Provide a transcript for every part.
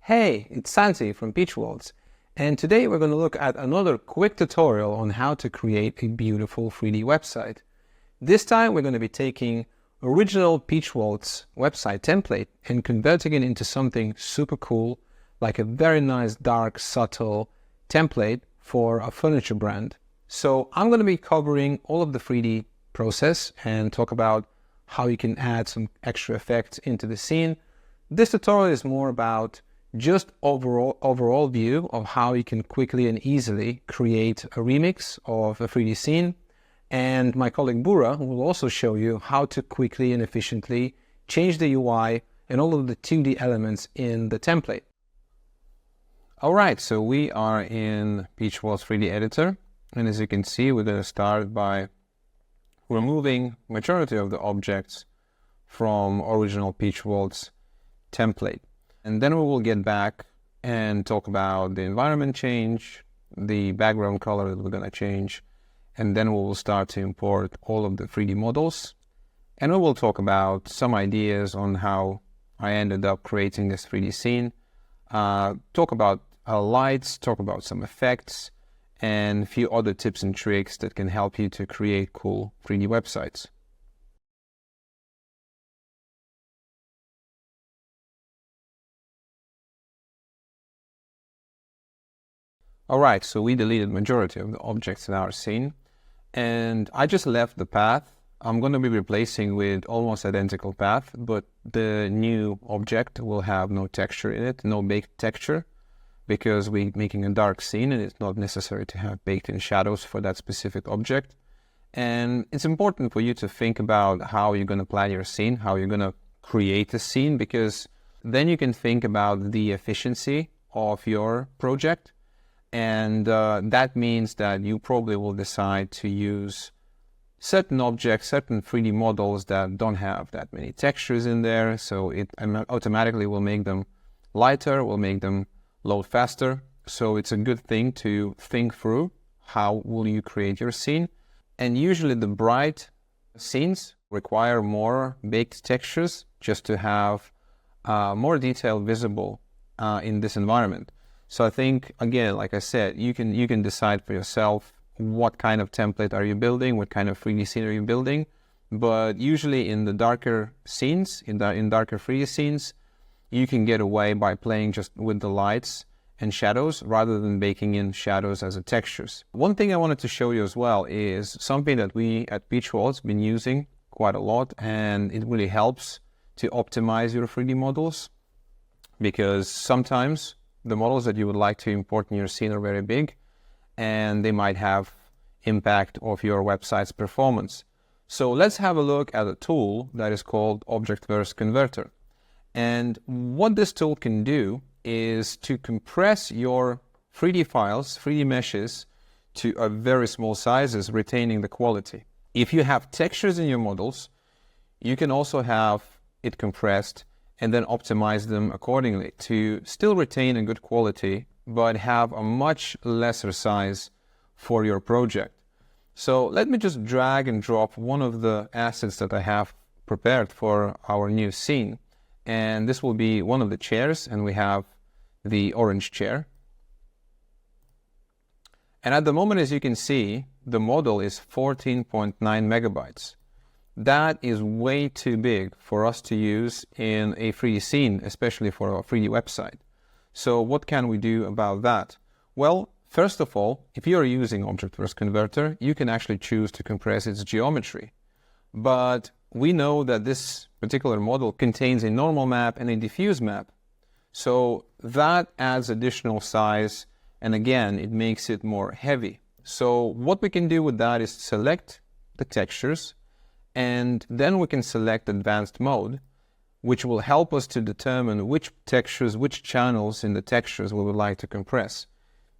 Hey, it's Santi from PeachWeb, and today we're going to look at another quick tutorial on how to create a beautiful 3D website. This time we're going to be taking original PeachWeb website template and converting it into something super cool, like a very nice, dark, subtle template for a furniture brand. So I'm going to be covering all of the 3D process and talk about how you can add some extra effects into the scene. This tutorial is more about just overall view of how you can quickly and easily create a remix of a 3D scene. And my colleague Bura will also show you how to quickly and efficiently change the UI and all of the 2D elements in the template. All right, so we are in PeachWeb 3D editor. And as you can see, we're going to start by removing majority of the objects from original PeachWeb template. And then we will get back and talk about the environment change, the background color that we're going to change, and then we will start to import all of the 3D models. And we will talk about some ideas on how I ended up creating this 3D scene, talk about lights, talk about some effects, and a few other tips and tricks that can help you to create cool 3D websites. All right, so we deleted majority of the objects in our scene, and I just left the path. I'm going to be replacing with almost identical path, but the new object will have no texture in it, no baked texture, because we're making a dark scene and it's not necessary to have baked in shadows for that specific object. And it's important for you to think about how you're going to plan your scene, how you're going to create a scene, because then you can think about the efficiency of your project. And that means that you probably will decide to use certain objects, certain 3D models that don't have that many textures in there. So it automatically will make them lighter, will make them load faster. So it's a good thing to think through how will you create your scene. And usually the bright scenes require more baked textures just to have more detail visible in this environment. So I think, again, like I said, you can decide for yourself what kind of template are you building, what kind of 3D scene are you building. But usually in the darker scenes, in darker 3D scenes, you can get away by playing just with the lights and shadows rather than baking in shadows as a textures. One thing I wanted to show you as well is something that we at PeachWeb have been using quite a lot, and it really helps to optimize your 3D models, because sometimes the models that you would like to import in your scene are very big and they might have impact of your website's performance. So let's have a look at a tool that is called Object-Verse Converter. And what this tool can do is to compress your 3D files, 3D meshes, to a very small sizes, retaining the quality. If you have textures in your models, you can also have it compressed and then optimize them accordingly to still retain a good quality, but have a much lesser size for your project. So let me just drag and drop one of the assets that I have prepared for our new scene. And this will be one of the chairs, and we have the orange chair. And at the moment, as you can see, the model is 14.9 megabytes. That is way too big for us to use in a 3D scene, especially for a 3D website. So what can we do about that? Well, first of all, if you are using Object-Verse Converter, you can actually choose to compress its geometry. But we know that this particular model contains a normal map and a diffuse map. So that adds additional size, and again, it makes it more heavy. So what we can do with that is select the textures, and then we can select advanced mode, which will help us to determine which textures, which channels in the textures we would like to compress.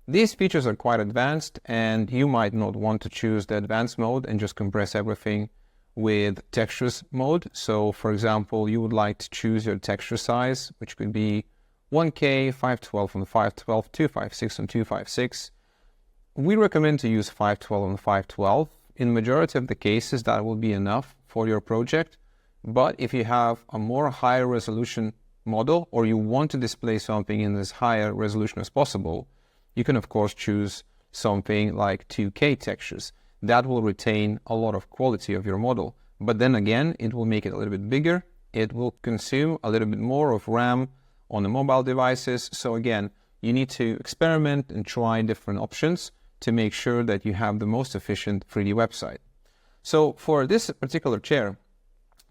These features are quite advanced, and you might not want to choose the advanced mode and just compress everything with textures mode. So for example, you would like to choose your texture size, which could be 1K, 512 on 512, 256 on 256. We recommend to use 512 on 512. In majority of the cases, that will be enough for your project. But if you have a more higher resolution model, or you want to display something in as higher resolution as possible, you can of course choose something like 2K textures. That will retain a lot of quality of your model. But then again, it will make it a little bit bigger. It will consume a little bit more of RAM on the mobile devices. So again, you need to experiment and try different options to make sure that you have the most efficient 3D website. So for this particular chair,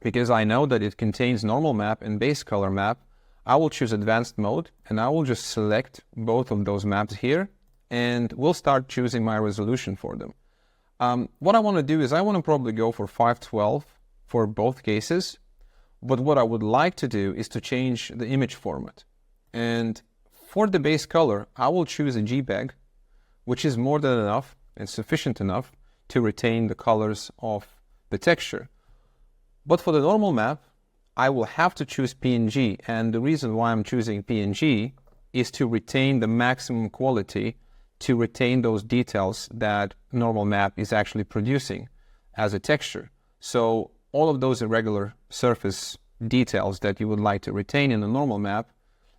because I know that it contains normal map and base color map, I will choose advanced mode and I will just select both of those maps here and we'll start choosing my resolution for them. What I want to do is I want to probably go for 512 for both cases, but what I would like to do is to change the image format. And for the base color, I will choose a JPEG, which is more than enough and sufficient enough to retain the colors of the texture. But for the normal map, I will have to choose PNG, and the reason why I'm choosing PNG is to retain the maximum quality, to retain those details that normal map is actually producing as a texture. So all of those irregular surface details that you would like to retain in the normal map,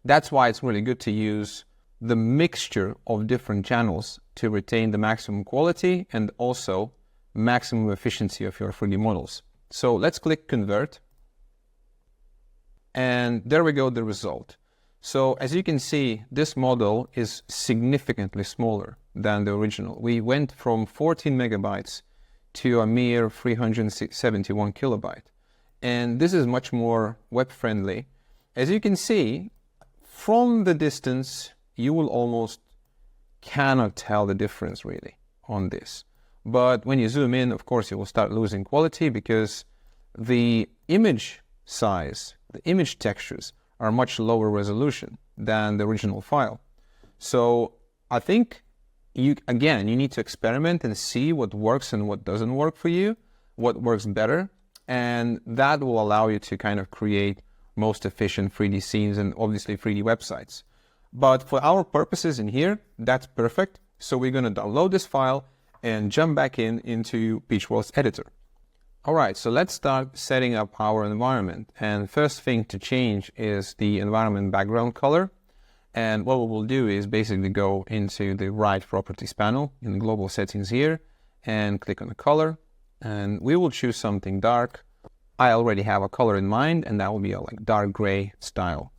that's why it's really good to use the mixture of different channels to retain the maximum quality and also maximum efficiency of your 3D models. So let's click Convert. And there we go, the result. So as you can see, this model is significantly smaller than the original. We went from 14 megabytes to a mere 371 kilobyte. And this is much more web-friendly. As you can see, from the distance, you will almost cannot tell the difference really on this. But when you zoom in, of course, you will start losing quality because the image size, the image textures are much lower resolution than the original file. So I think you need to experiment and see what works and what doesn't work for you, what works better, and that will allow you to kind of create most efficient 3D scenes and obviously 3D websites. But for our purposes in here, that's perfect. So we're going to download this file and jump back into PeachWeb's editor. All right, so let's start setting up our environment. And first thing to change is the environment background color. And what we will do is basically go into the right properties panel in the global settings here and click on the color. And we will choose something dark. I already have a color in mind, and that will be a like dark gray style.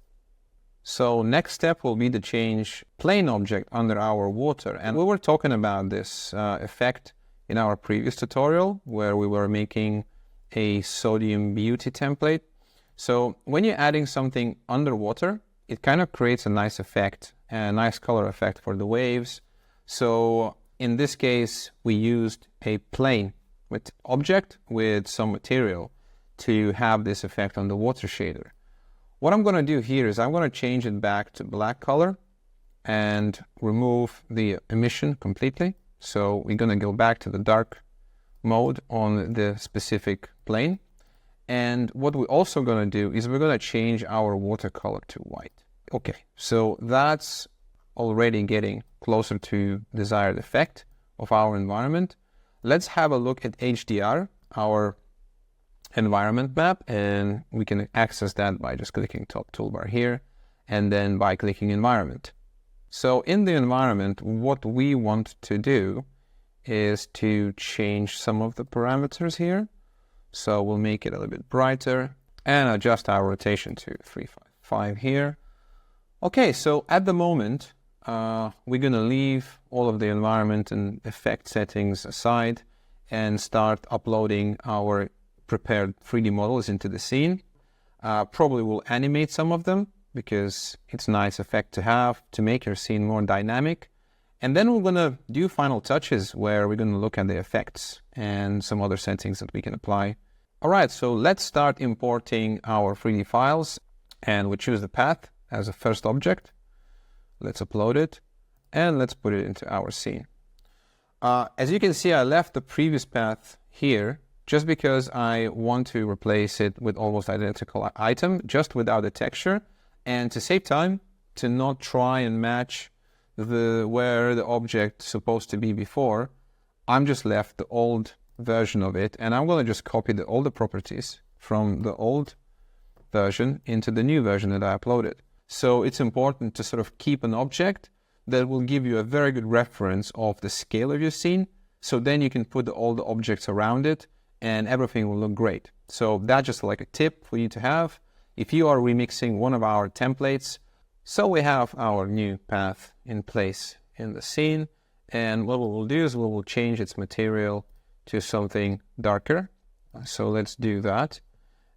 So next step will be to change plane object under our water. And we were talking about this effect in our previous tutorial where we were making a sodium beauty template. So when you're adding something underwater, it kind of creates a nice effect, a nice color effect for the waves. So in this case, we used a plane with object with some material to have this effect on the water shader. What I'm going to do here is I'm going to change it back to black color and remove the emission completely. So we're going to go back to the dark mode on the specific plane. And what we're also going to do is we're going to change our watercolor to white. Okay, so that's already getting closer to desired effect of our environment. Let's have a look at HDR, our environment map, and we can access that by just clicking top toolbar here and then by clicking environment. So in the environment, what we want to do is to change some of the parameters here. So we'll make it a little bit brighter and adjust our rotation to 355 here. Okay, so at the moment, we're going to leave all of the environment and effect settings aside and start uploading our prepared 3D models into the scene. Probably we'll animate some of them because it's a nice effect to have to make your scene more dynamic. And then we're going to do final touches where we're going to look at the effects and some other settings that we can apply. All right, so let's start importing our 3D files, and we choose the path as a first object. Let's upload it and let's put it into our scene. As you can see, I left the previous path here just because I want to replace it with almost identical item, just without the texture. And to save time, to not try and match where the object is supposed to be before, I'm just left the old version of it. And I'm going to just copy all the properties from the old version into the new version that I uploaded. So it's important to sort of keep an object that will give you a very good reference of the scale of your scene. So then you can put all the objects around it and everything will look great. So that's just like a tip for you to have if you are remixing one of our templates. So we have our new path in place in the scene. And what we will do is we will change its material to something darker. So let's do that.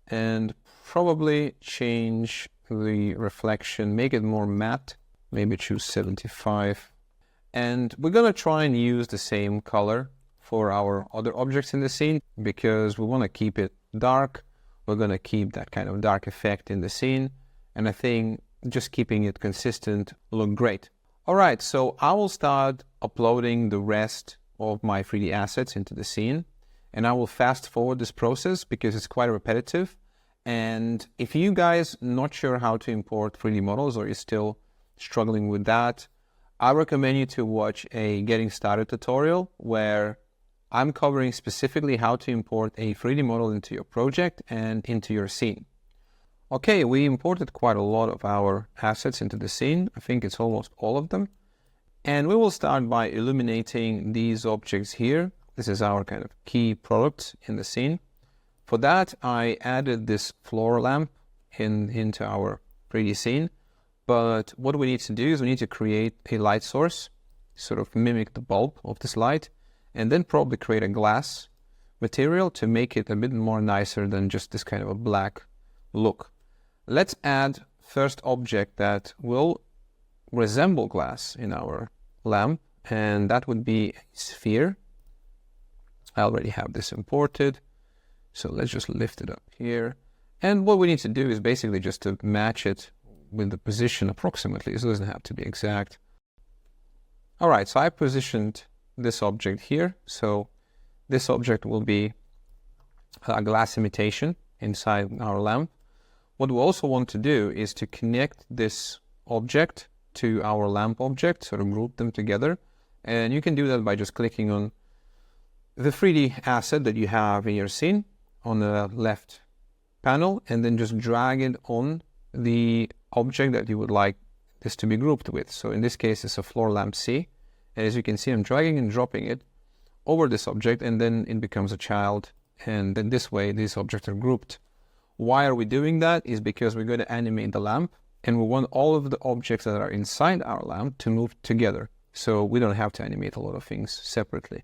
And probably change the reflection, make it more matte, maybe choose 75. And we're going to try and use the same color for our other objects in the scene because we want to keep it dark. We're going to keep that kind of dark effect in the scene. And I think just keeping it consistent will look great. All right, so I will start uploading the rest of my 3D assets into the scene. And I will fast forward this process because it's quite repetitive. And if you guys not sure how to import 3D models or you're still struggling with that, I recommend you to watch a getting started tutorial where I'm covering specifically how to import a 3D model into your project and into your scene. Okay, we imported quite a lot of our assets into the scene. I think it's almost all of them. And we will start by illuminating these objects here. This is our kind of key product in the scene. For that, I added this floor lamp into our 3D scene. But what we need to do is we need to create a light source, sort of mimic the bulb of this light, and then probably create a glass material to make it a bit more nicer than just this kind of a black look. Let's add first object that will resemble glass in our lamp, and that would be a sphere. I already have this imported, so let's just lift it up here. And what we need to do is basically just to match it with the position approximately, so it doesn't have to be exact. All right, so I positioned this object here. So this object will be a glass imitation inside our lamp. What we also want to do is to connect this object to our lamp object, sort of group them together. And you can do that by just clicking on the 3D asset that you have in your scene on the left panel, and then just drag it on the object that you would like this to be grouped with. So in this case, it's a floor lamp C. And as you can see, I'm dragging and dropping it over this object, and then it becomes a child. And then this way, these objects are grouped. Why are we doing that? Is because we're going to animate the lamp, and we want all of the objects that are inside our lamp to move together. So we don't have to animate a lot of things separately.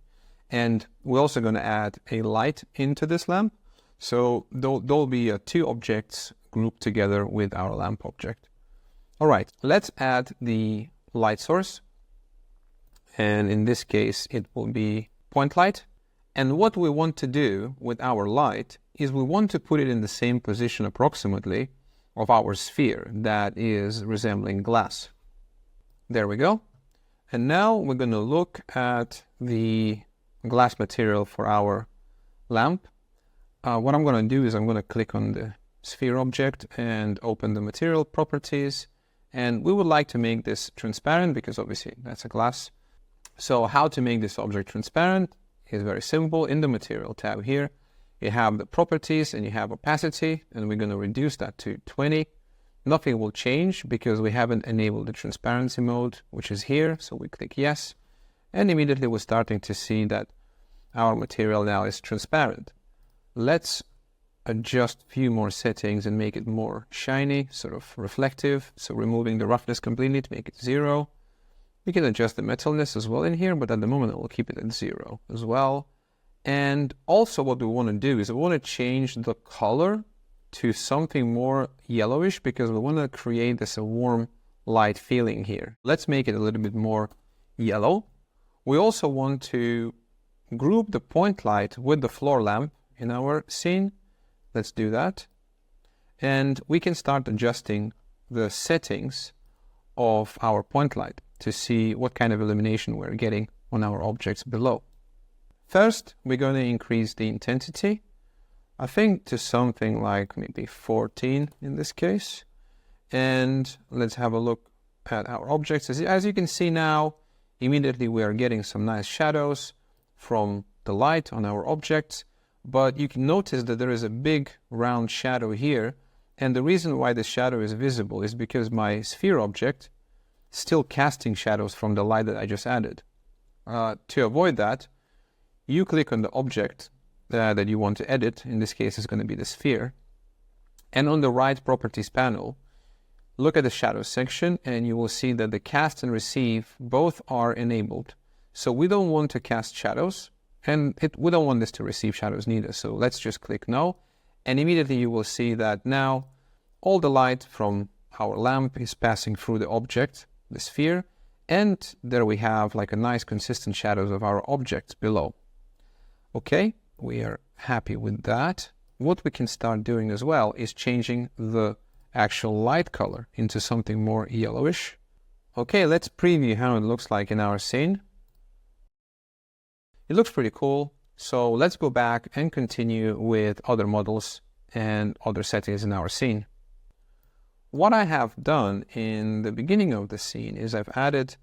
And we're also going to add a light into this lamp. So there'll be two objects grouped together with our lamp object. All right, let's add the light source. And in this case, it will be point light. And what we want to do with our light is we want to put it in the same position approximately of our sphere that is resembling glass. There we go. And now we're going to look at the glass material for our lamp. What I'm going to do is I'm going to click on the sphere object and open the material properties. And we would like to make this transparent because obviously that's a glass. So how to make this object transparent is very simple. In the material tab here, you have the properties and you have opacity, and we're going to reduce that to 20. Nothing will change because we haven't enabled the transparency mode, which is here. So we click yes, and immediately we're starting to see that our material now is transparent. Let's adjust a few more settings and make it more shiny, sort of reflective. So removing the roughness completely to make it 0. We can adjust the metalness as well in here, but at the moment we'll keep it at 0 as well. And also what we want to do is we want to change the color to something more yellowish because we want to create this warm light feeling here. Let's make it a little bit more yellow. We also want to group the point light with the floor lamp in our scene. Let's do that. And we can start adjusting the settings of our point light to see what kind of illumination we're getting on our objects below. First, we're going to increase the intensity, I think to something like maybe 14 in this case. And let's have a look at our objects. As you can see now, immediately we are getting some nice shadows from the light on our objects. But you can notice that there is a big round shadow here. And the reason why the shadow is visible is because my sphere object is still casting shadows from the light that I just added. To avoid that, you click on the object that you want to edit. In this case, it's going to be the sphere. And on the right properties panel, look at the shadow section and you will see that the cast and receive both are enabled. So we don't want to cast shadows and we don't want this to receive shadows neither. So let's just click no. And immediately you will see that now all the light from our lamp is passing through the object, the sphere, and there we have like a nice consistent shadows of our objects below. Okay, we are happy with that. What we can start doing as well is changing the actual light color into something more yellowish. Okay, let's preview how it looks like in our scene. It looks pretty cool. So let's go back and continue with other models and other settings in our scene. What I have done in the beginning of the scene is I've added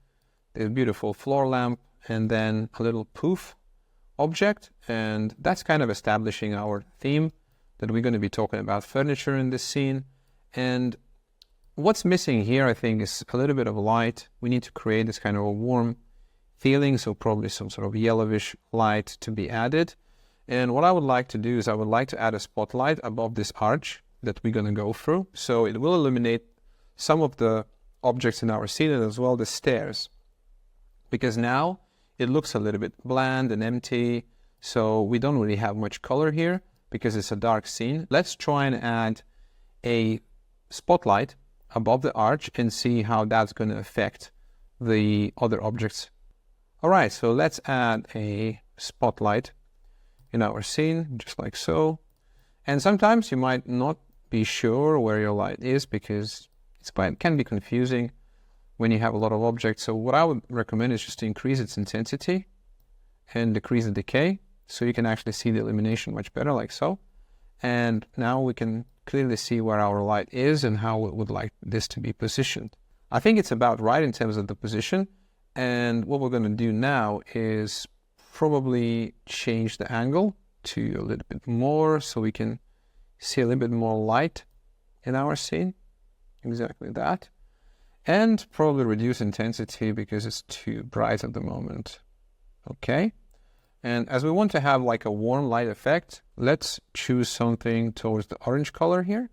this beautiful floor lamp and then a little poof object, and that's kind of establishing our theme that we're going to be talking about furniture in this scene. And what's missing here, I think, is a little bit of light. We need to create this kind of a warm feeling, so probably some sort of yellowish light to be added. And what I would like to do is I would like to add a spotlight above this arch that we're going to go through. So it will illuminate some of the objects in our scene and as well the stairs. Because now it looks a little bit bland and empty, so we don't really have much color here because it's a dark scene. Let's try and add a spotlight above the arch and see how that's going to affect the other objects. All right, so let's add a spotlight in our scene, just like so. And sometimes you might not be sure where your light is because it can be confusing when you have a lot of objects. So what I would recommend is just to increase its intensity and decrease the decay so you can actually see the illumination much better, like so. And now we can clearly see where our light is and how we would like this to be positioned. I think it's about right in terms of the position. And what we're going to do now is probably change the angle to a little bit more so we can see a little bit more light in our scene. Exactly that. And probably reduce intensity because it's too bright at the moment. Okay. And as we want to have like a warm light effect, let's choose something towards the orange color here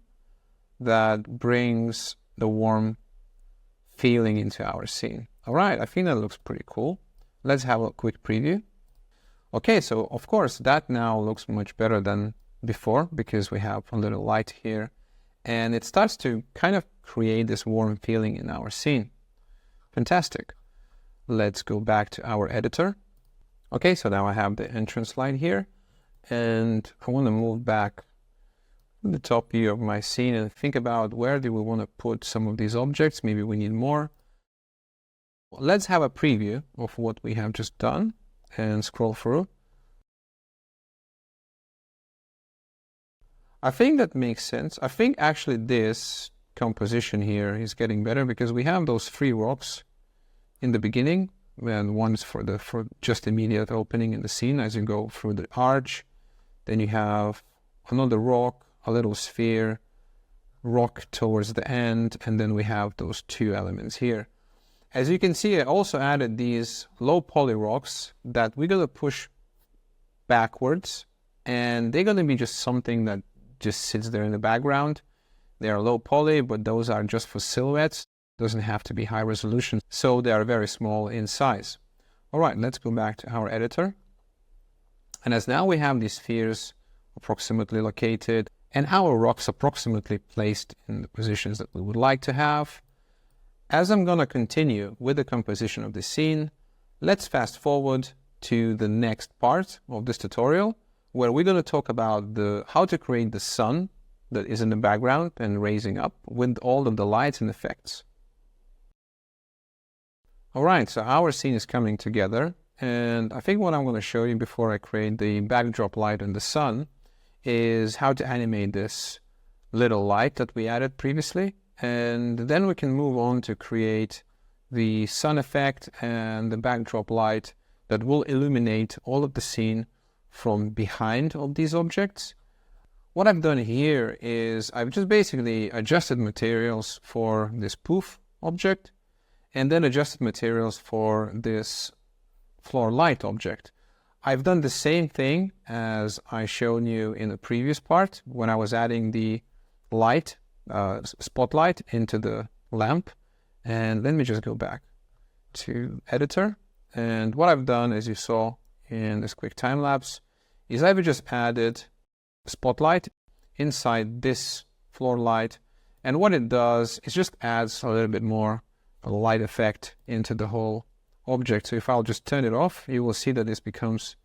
that brings the warm feeling into our scene. All right, I think that looks pretty cool. Let's have a quick preview. Okay, so of course that now looks much better than before because we have a little light here and it starts to kind of create this warm feeling in our scene. Fantastic. Let's go back to our editor. Okay, so now I have the entrance light here and I want to move back to the top view of my scene and think about where do we want to put some of these objects. Maybe we need more. Let's have a preview of what we have just done and scroll through. I think that makes sense. I think actually this composition here is getting better because we have those 3 rocks in the beginning and one's for just immediate opening in the scene as you go through the arch. Then you have another rock, a little sphere, rock towards the end, and then we have those 2 elements here. As you can see, I also added these low poly rocks that we're going to push backwards, and they're going to be just something that just sits there in the background. They are low poly, but those are just for silhouettes. Doesn't have to be high resolution, so they are very small in size. All right, let's go back to our editor. And as now we have these spheres approximately located and our rocks approximately placed in the positions that we would like to have, as I'm going to continue with the composition of the scene, let's fast forward to the next part of this tutorial where we're going to talk about how to create the sun that is in the background and raising up with all of the lights and effects. All right, so our scene is coming together, and I think what I'm going to show you before I create the backdrop light and the sun is how to animate this little light that we added previously. And then we can move on to create the sun effect and the backdrop light that will illuminate all of the scene from behind of these objects. What I've done here is I've just basically adjusted materials for this poof object and then adjusted materials for this floor light object. I've done the same thing as I showed you in the previous part when I was adding the light, spotlight into the lamp. And let me just go back to editor. And what I've done, as you saw in this quick time lapse, is I've just added spotlight inside this floor light. And what it does is just adds a little bit more a light effect into the whole object. So if I'll just turn it off, you will see that this becomes,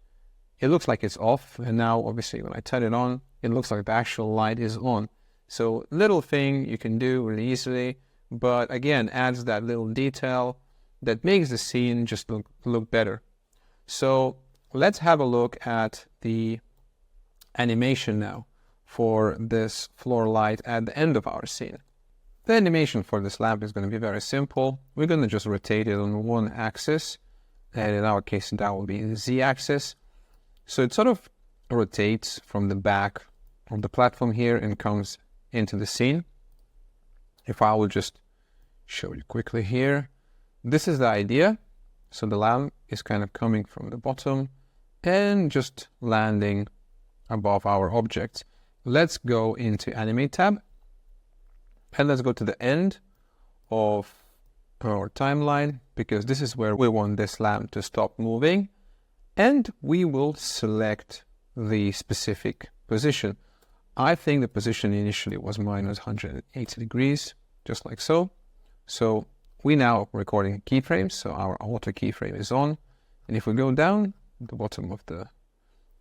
it looks like it's off. And now obviously when I turn it on, it looks like the actual light is on. So little thing you can do really easily, but again, adds that little detail that makes the scene just look better. So let's have a look at the animation now for this floor light at the end of our scene. The animation for this lamp is going to be very simple. We're going to just rotate it on one axis, and in our case that will be the z-axis. So it sort of rotates from the back of the platform here and comes into the scene. If I will just show you quickly here, this is the idea. So the lamp is kind of coming from the bottom and just landing above our objects. Let's go into Animate tab. And let's go to the end of our timeline, because this is where we want this lamp to stop moving. And we will select the specific position. I think the position initially was minus 180 degrees, just like so. So we now are recording keyframes, so our auto keyframe is on. And if we go down at the bottom of the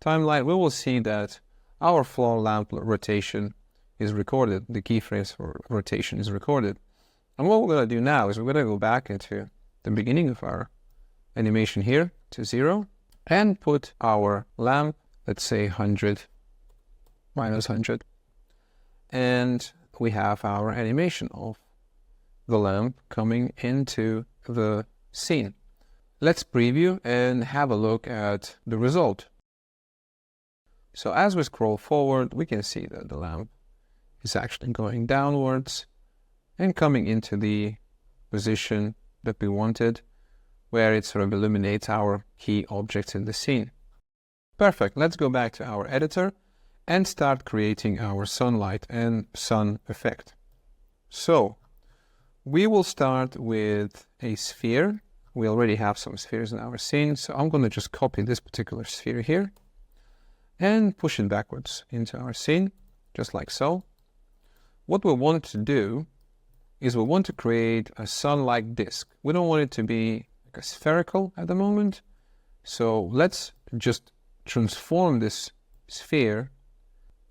timeline, we will see that our floor lamp rotation is recorded. The keyframes for rotation is recorded. And what we're going to do now is we're going to go back into the beginning of our animation here to 0 and put our lamp, let's say 100, minus 100. And we have our animation of the lamp coming into the scene. Let's preview and have a look at the result. So as we scroll forward, we can see that the lamp is actually going downwards and coming into the position that we wanted, where it sort of illuminates our key objects in the scene. Perfect. Let's go back to our editor and start creating our sunlight and sun effect. So we will start with a sphere. We already have some spheres in our scene, so I'm going to just copy this particular sphere here and push it backwards into our scene, just like so. What we want to do is we want to create a sun-like disk. We don't want it to be like a spherical at the moment. So let's just transform this sphere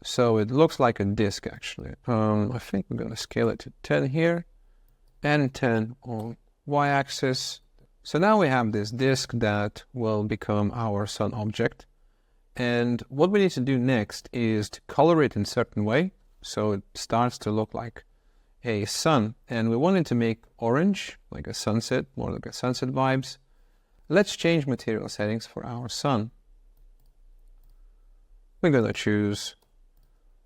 so it looks like a disk actually. I think we're going to scale it to 10 here and 10 on y-axis. So now we have this disk that will become our sun object. And what we need to do next is to color it in a certain way, so it starts to look like a sun. And we want it to make orange, like a sunset, more like a sunset vibes. Let's change material settings for our sun. We're going to choose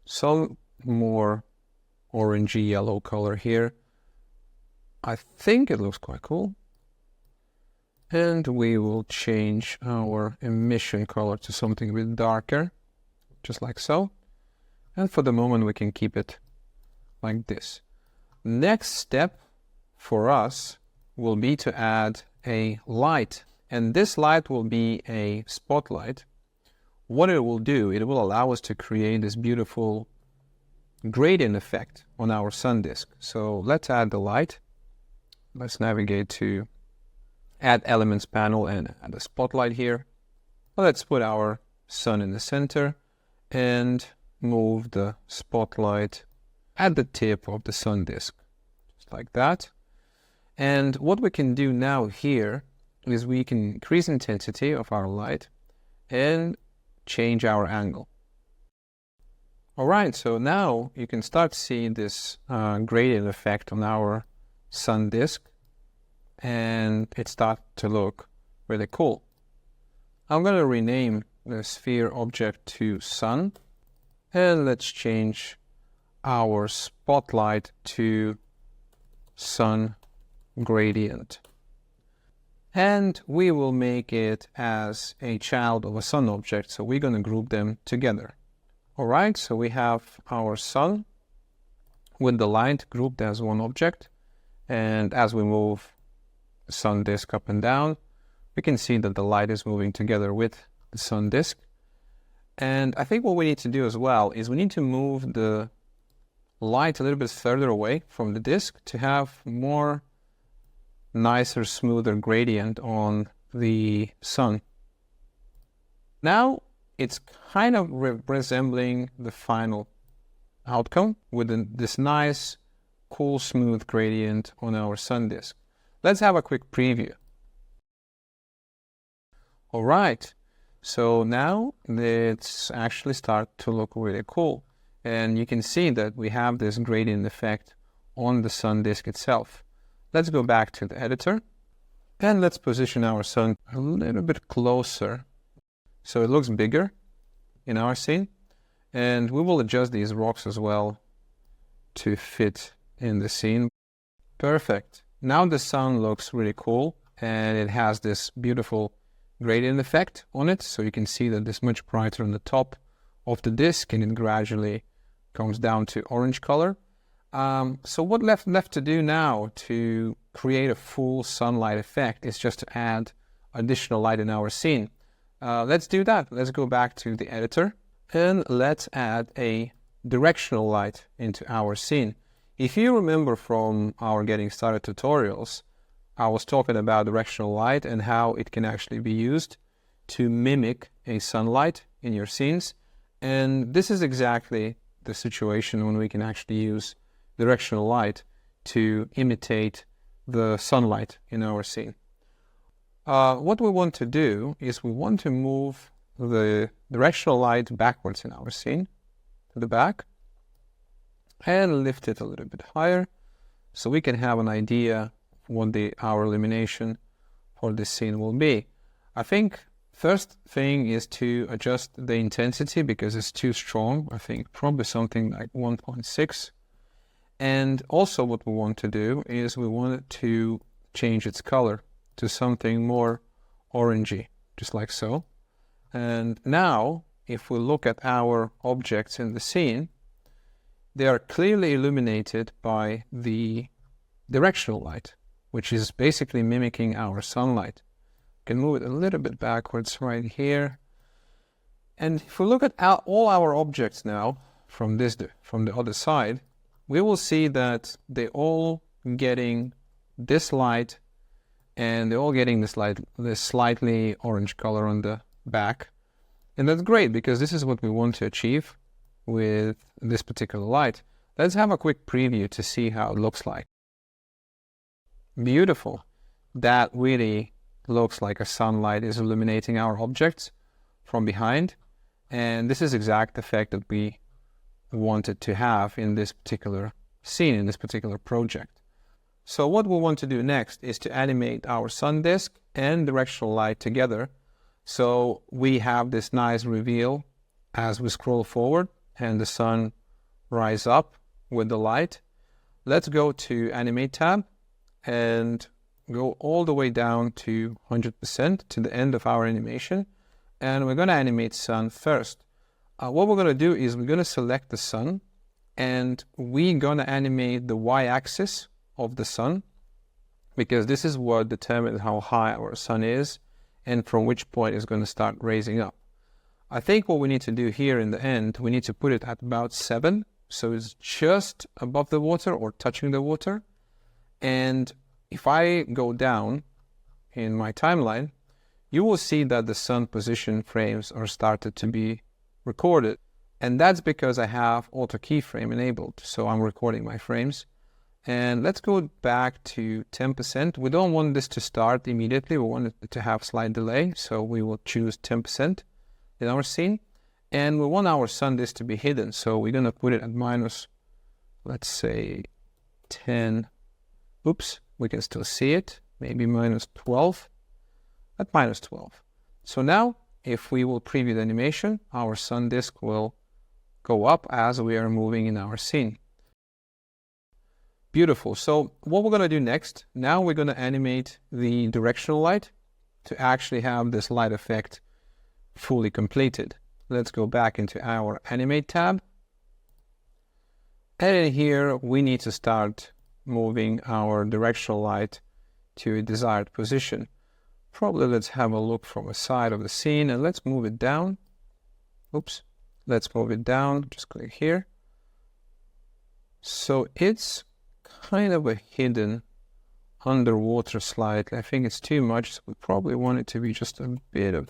some more orangey yellow color here. I think it looks quite cool. And we will change our emission color to something a bit darker, just like so. And for the moment, we can keep it like this. Next step for us will be to add a light. And this light will be a spotlight. What it will do, it will allow us to create this beautiful gradient effect on our sun disk. So let's add the light. Let's navigate to Add Elements panel and add a spotlight here. Let's put our sun in the center and move the spotlight at the tip of the sun disk, just like that. And what we can do now here is we can increase intensity of our light and change our angle. All right, so now you can start to see this gradient effect on our sun disk, and it starts to look really cool. I'm going to rename the sphere object to sun, And let's change our spotlight to sun gradient. And we will make it as a child of a sun object, so we're going to group them together. All right, so we have our sun with the light grouped as one object, and as we move the sun disk up and down, we can see that the light is moving together with the sun disk. And I think what we need to do as well is we need to move the light a little bit further away from the disk to have more nicer, smoother gradient on the sun. Now it's kind of resembling the final outcome with this nice, cool, smooth gradient on our sun disk. Let's have a quick preview. All right, so now it's actually start to look really cool. And you can see that we have this gradient effect on the sun disk itself. Let's go back to the editor and let's position our sun a little bit closer so it looks bigger in our scene. And we will adjust these rocks as well to fit in the scene. Perfect. Now the sun looks really cool and it has this beautiful gradient effect on it. So you can see that it's much brighter on the top of the disk and it gradually comes down to orange color. So what left to do now to create a full sunlight effect is just to add additional light in our scene. Let's do that. Let's go back to the editor and let's add a directional light into our scene. If you remember from our getting started tutorials, I was talking about directional light and how it can actually be used to mimic a sunlight in your scenes. And this is exactly the situation when we can actually use directional light to imitate the sunlight in our scene. What we want to do is we want to move the directional light backwards in our scene to the back and lift it a little bit higher so we can have an idea what our illumination for this scene will be. I think first thing is to adjust the intensity because it's too strong. I think probably something like 1.6. And also what we want to do is we want it to change its color to something more orangey, just like so. And now, if we look at our objects in the scene, they are clearly illuminated by the directional light, which is basically mimicking our sunlight. We can move it a little bit backwards right here. And if we look at all our objects now from the other side, we will see that they're all getting this light and they're all getting this slightly orange color on the back. And that's great because this is what we want to achieve with this particular light. Let's have a quick preview to see how it looks like. Beautiful. That really looks like a sunlight is illuminating our objects from behind. And this is the exact effect that we wanted to have in this particular scene, in this particular project. So what we want to do next is to animate our sun disk and directional light together. So we have this nice reveal as we scroll forward and the sun rise up with the light. Let's go to Animate tab and go all the way down to 100% to the end of our animation. And we're going to animate sun first. What we're going to do is we're going to select the sun and we're going to animate the y-axis of the sun because this is what determines how high our sun is and from which point it's going to start raising up. I think what we need to do here in the end, we need to put it at about 7. So it's just above the water or touching the water. And if I go down in my timeline, you will see that the sun position frames are started to be recorded. And that's because I have auto keyframe enabled. So I'm recording my frames. And let's go back to 10%. We don't want this to start immediately. We want it to have slight delay. So we will choose 10% in our scene. And we want our sun disk to be hidden. So we're going to put it at minus, let's say 10. Oops, we can still see it. Maybe minus 12. At minus 12. So now, if we will preview the animation, our sun disk will go up as we are moving in our scene. Beautiful. So what we're going to do next, now we're going to animate the directional light to actually have this light effect fully completed. Let's go back into our Animate tab. And in here, we need to start moving our directional light to a desired position. Probably let's have a look from the side of the scene and let's move it down. Oops. Let's move it down. Just click here. So it's kind of a hidden underwater slightly. I think it's too much, so we probably want it to be just a little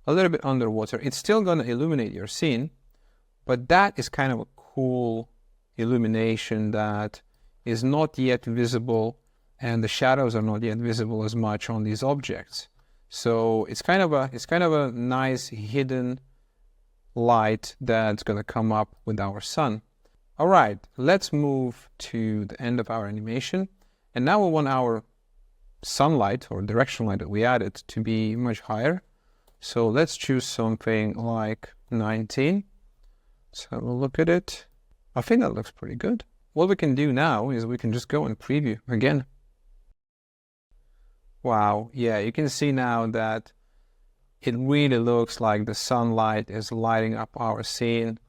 bit underwater. It's still going to illuminate your scene, but that is kind of a cool illumination that is not yet visible, and the shadows are not yet visible as much on these objects. So it's kind of a nice hidden light that's going to come up with our sun. All right, let's move to the end of our animation. And now we want our sunlight or directional light that we added to be much higher. So let's choose something like 19. Let's have a look at it. I think that looks pretty good. What we can do now is we can just go and preview again. Wow, yeah, you can see now that it really looks like the sunlight is lighting up our scene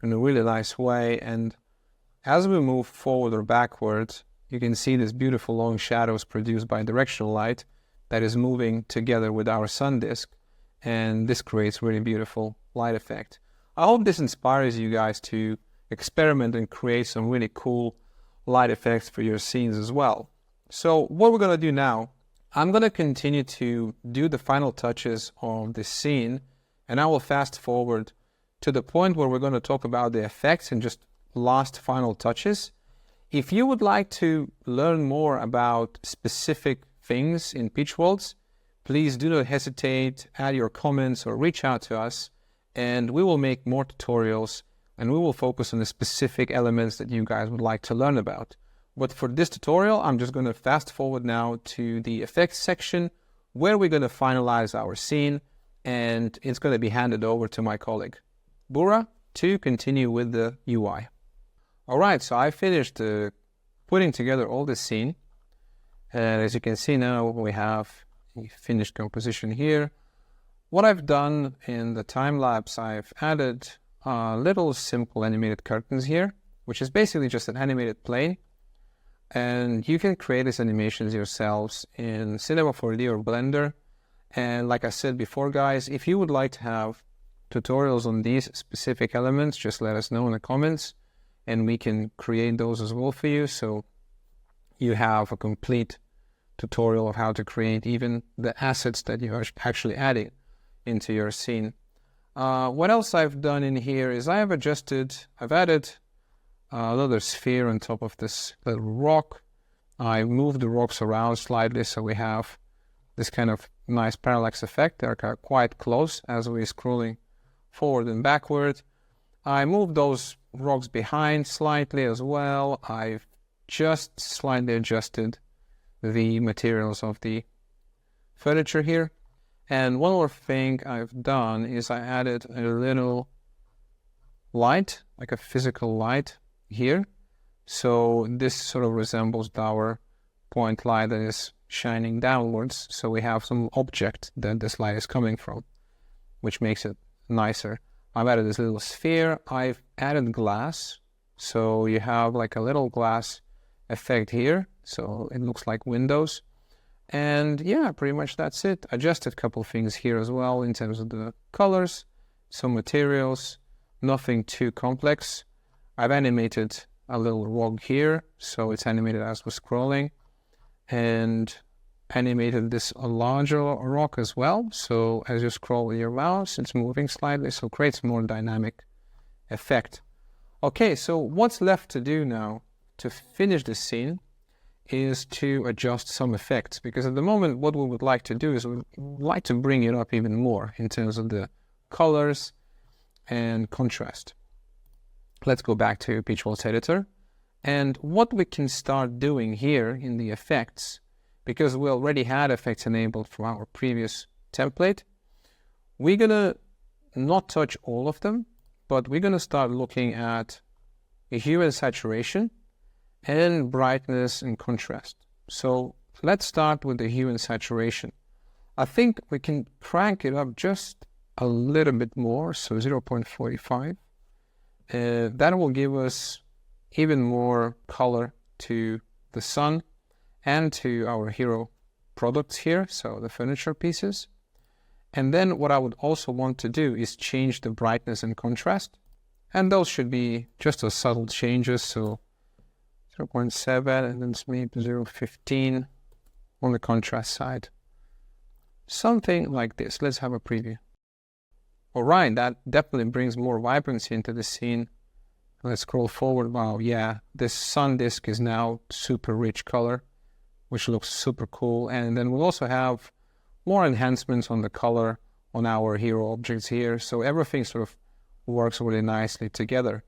in a really nice way. And as we move forward or backwards, you can see these beautiful long shadows produced by directional light that is moving together with our sun disk. And this creates really beautiful light effect. I hope this inspires you guys to experiment and create some really cool light effects for your scenes as well. So what we're going to do now, I'm going to continue to do the final touches on this scene, and I will fast forward to the point where we're going to talk about the effects and just last final touches. If you would like to learn more about specific things in PeachWeb, please do not hesitate, add your comments or reach out to us, and we will make more tutorials and we will focus on the specific elements that you guys would like to learn about. But for this tutorial, I'm just going to fast forward now to the effects section where we're going to finalize our scene, and it's going to be handed over to my colleague, Bura, to continue with the UI. All right, so I finished putting together all this scene. And as you can see now, we have a finished composition here. What I've done in the time lapse, I've added little simple animated curtains here, which is basically just an animated plane. And you can create these animations yourselves in Cinema 4D or Blender. And like I said before, guys, if you would like to have tutorials on these specific elements, just let us know in the comments and we can create those as well for you. So you have a complete tutorial of how to create even the assets that you are actually adding into your scene. What else I've done in here is I've added another sphere on top of this little rock. I moved the rocks around slightly so we have this kind of nice parallax effect. They're quite close as we're scrolling forward and backward. I moved those rocks behind slightly as well. I've just slightly adjusted the materials of the furniture here. And one more thing I've done is I added a little light, like a physical light here. So this sort of resembles our point light that is shining downwards. So we have some object that this light is coming from, which makes it nicer. I've added this little sphere. I've added glass. So you have like a little glass effect here. So it looks like windows. And yeah, pretty much that's it. Adjusted a couple things here as well in terms of the colors, some materials, nothing too complex. I've animated a little rock here, so it's animated as we're scrolling, and animated this larger rock as well. So as you scroll with your mouse, it's moving slightly, so it creates more dynamic effect. Okay, so what's left to do now to finish this scene is to adjust some effects, because at the moment what we would like to do is we would like to bring it up even more in terms of the colors and contrast. Let's go back to PeachWeb editor, and what we can start doing here in the effects, because we already had effects enabled from our previous template, we're gonna not touch all of them, but we're going to start looking at hue and saturation and brightness and contrast. So let's start with the hue and saturation. I think we can crank it up just a little bit more, so 0.45. That will give us even more color to the sun and to our hero products here, so the furniture pieces. And then what I would also want to do is change the brightness and contrast. And those should be just as subtle changes, so 0.7 and then maybe 0.15 on the contrast side. Something like this. Let's have a preview. All right, that definitely brings more vibrancy into the scene. Let's scroll forward. Wow, yeah, this sun disk is now super rich color, which looks super cool. And then we'll also have more enhancements on the color on our hero objects here. So everything sort of works really nicely together.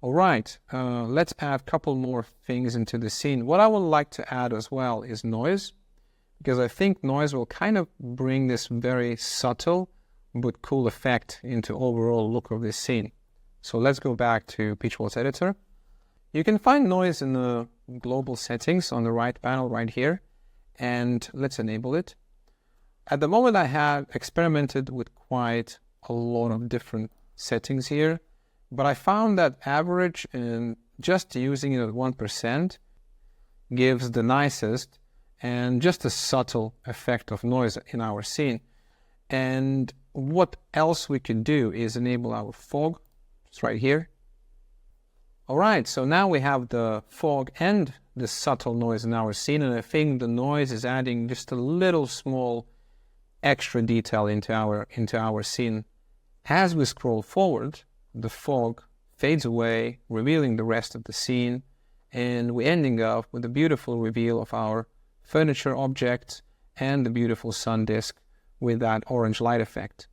All right, let's add a couple more things into the scene. What I would like to add as well is noise, because I think noise will kind of bring this very subtle but cool effect into overall look of this scene. So let's go back to PeachWeb's editor. You can find noise in the global settings on the right panel right here, and let's enable it. At the moment, I have experimented with quite a lot of different settings here, but I found that average and just using it at 1% gives the nicest and just a subtle effect of noise in our scene. And what else we could do is enable our fog. It's right here. All right, so now we have the fog and the subtle noise in our scene, and I think the noise is adding just a little small extra detail into our scene. As we scroll forward, the fog fades away, revealing the rest of the scene, and we're ending up with a beautiful reveal of our furniture objects and the beautiful sun disk with that orange light effect.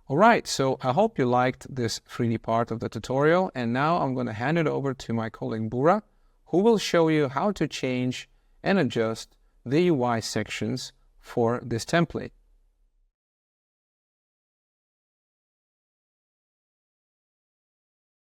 All right, so I hope you liked this 3D part of the tutorial, and now I'm going to hand it over to my colleague Bura, who will show you how to change and adjust the UI sections for this template.